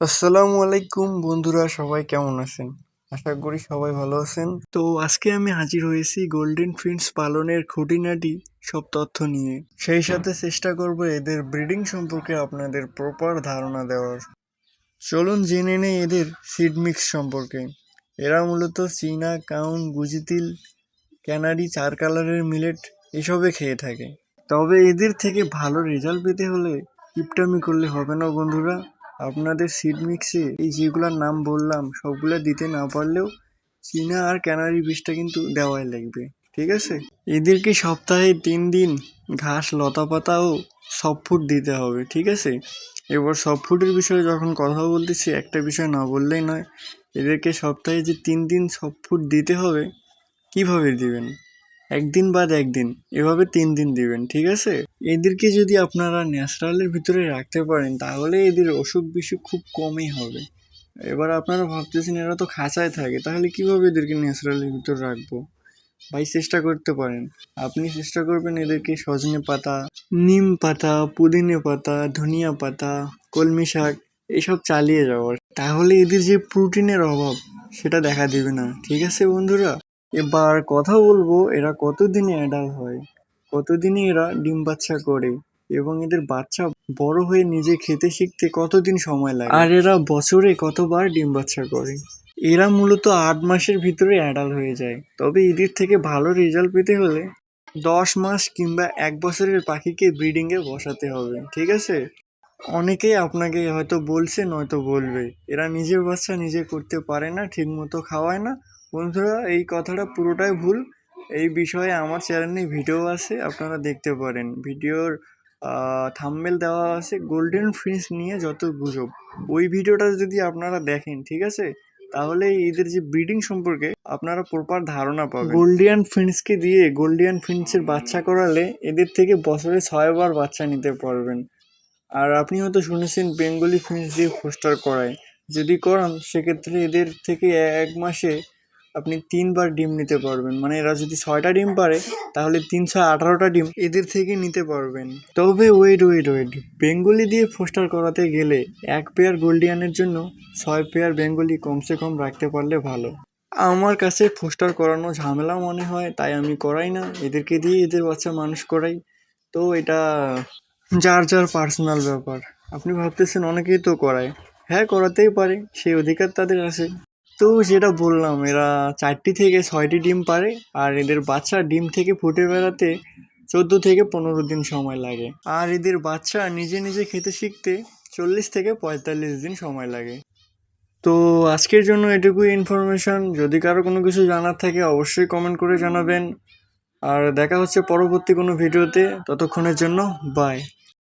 আসসালামু আলাইকুম বন্ধুরা, সবাই কেমন আছেন? আশা করি সবাই ভালো আছেন। তো আজকে আমি হাজির হয়েছি গোল্ডেন ফিন্চ পালনের খুঁটিনাটি সব তথ্য নিয়ে। সেই সাথে চেষ্টা করব এদের ব্রিডিং সম্পর্কে আপনাদের প্রপার ধারণা দেওয়ার। চলুন জেনে নেই এদের সিড মিক্স সম্পর্কে। এরা মূলত চীনা, কাউন, গুজিতিল, ক্যানারি, চার কালারের মিলেট এসবে খেয়ে থাকে। তবে এদের থেকে ভালো রেজাল্ট পেতে হলে কিপটামি করলে হবে না বন্ধুরা। আপনাদের সিড মিক্সে এই যেগুলোর নাম বললাম সবগুলো দিতে না পারলেও চীনা আর ক্যানারি বীজটা কিন্তু দেওয়াই লাগবে, ঠিক আছে? এদেরকে সপ্তাহে 3 দিন ঘাস, লতা পাতা ও সফট ফুড দিতে হবে, ঠিক আছে? এবার সফট ফুডের বিষয়ে যখন কথা বলতেছি একটা বিষয় না বললেই নয়। এদেরকে সপ্তাহে যে 3 দিন সফট ফুড দিতে হবে, কিভাবে দিবেন? একদিন বাদ একদিন, এভাবে 3 দিন দিবেন, ঠিক আছে? এদেরকে যদি আপনারা ন্যাচারালের ভিতরে রাখতে পারেন তাহলে এদের অসুখ বিসুখ খুব কমই হবে। এবার আপনারা ভাবতেছেন এরা তো খাঁচায় থাকে, তাহলে কিভাবে এদেরকে ন্যাচারালের ভিতরে রাখবো? ভাই চেষ্টা করতে পারেন। আপনি চেষ্টা করবেন এদেরকে সজনে পাতা, নিম পাতা, পুদিনে পাতা, ধনিয়া পাতা, কলমি শাক এসব চালিয়ে যাওয়ার, তাহলে এদের যে প্রোটিনের অভাব সেটা দেখা দিবে না, ঠিক আছে বন্ধুরা? এবার কথা বলবো এরা কতদিনে অ্যাডাল্ট হয়, কতদিনে এরা ডিম বাচ্চা করে, এবং এদের বাচ্চা বড় হয়ে নিজে খেতে শিখতে কতদিন সময় লাগে, আর এরা বছরে কতবার ডিম বাচ্চা করে। এরা মূলত 8 মাসের ভিতরে অ্যাডাল্ট হয়ে যায়। তবে এদের থেকে ভালো রেজাল্ট পেতে হলে 10 মাস কিংবা 1 বছরের পাখিকে ব্রিডিংয়ে বসাতে হবে, ঠিক আছে? অনেকেই আপনাকে হয়তো বলছে নয়তো বলবে এরা নিজের বাচ্চা নিজে করতে পারে না, ঠিক মতো খাওয়ায় না। বন্ধুরা, এই কথাটা পুরোটাই ভুল। এই বিষয়ে আমার চ্যানেলে ভিডিও আছে, আপনারা দেখতে পারেন। ভিডিওর থাম্বনেল দেওয়া আছে গোল্ডেন ফিন্চ নিয়ে যত গুজব, ওই ভিডিওটা যদি আপনারা দেখেন, ঠিক আছে, তাহলে এদের যে ব্রিডিং সম্পর্কে আপনারা প্রপার ধারণা পাবেন। গোল্ডিয়ান ফিন্চকে দিয়ে গোল্ডিয়ান ফিন্চের বাচ্চা করালে এদের থেকে বছরে 6 বার বাচ্চা নিতে পারবেন। আর আপনি হয়তো শুনেছেন বেঙ্গলি ফিঞ্চ দিয়ে ফোস্টার করায়। যদি করান সেক্ষেত্রে এদের থেকে 1 মাসে আপনি 3 বার ডিম নিতে পারবেন। মানে এরা যদি 6টা ডিম পারে তাহলে 318টা ডিম এদের থেকে নিতে পারবেন। তবে ওয়েট, বেঙ্গলি দিয়ে ফোস্টার করাতে গেলে 1 পেয়ার গোল্ডিয়ানের জন্য 6 পেয়ার বেঙ্গলি কমসে কম রাখতে পারলে ভালো। আমার কাছে ফোস্টার করানো ঝামেলা মনে হয়, তাই আমি করাই না, এদেরকে দিয়ে এদের বাচ্চা মানুষ করাই। তো এটা যার যার পার্সোনাল ব্যাপার। আপনি ভাবতেছেন অনেকেই তো করায়, হ্যাঁ করাতেই পারে, সেই অধিকার তাদের আছে। তো যেটা বললাম এরা 4টি থেকে 6টি ডিম পারে, আর এদের বাচ্চা ডিম থেকে ফুটে বেড়াতে 14 থেকে 15 দিন সময় লাগে, আর এদের বাচ্চা নিজে নিজে খেতে শিখতে 40 থেকে 45 দিন সময় লাগে। তো আজকের জন্য এটুকুই ইনফরমেশন। যদি কারো কোনো কিছু জানার থাকে অবশ্যই কমেন্ট করে জানাবেন, আর দেখা হচ্ছে পরবর্তী কোনো ভিডিওতে। ততক্ষণের জন্য বাই।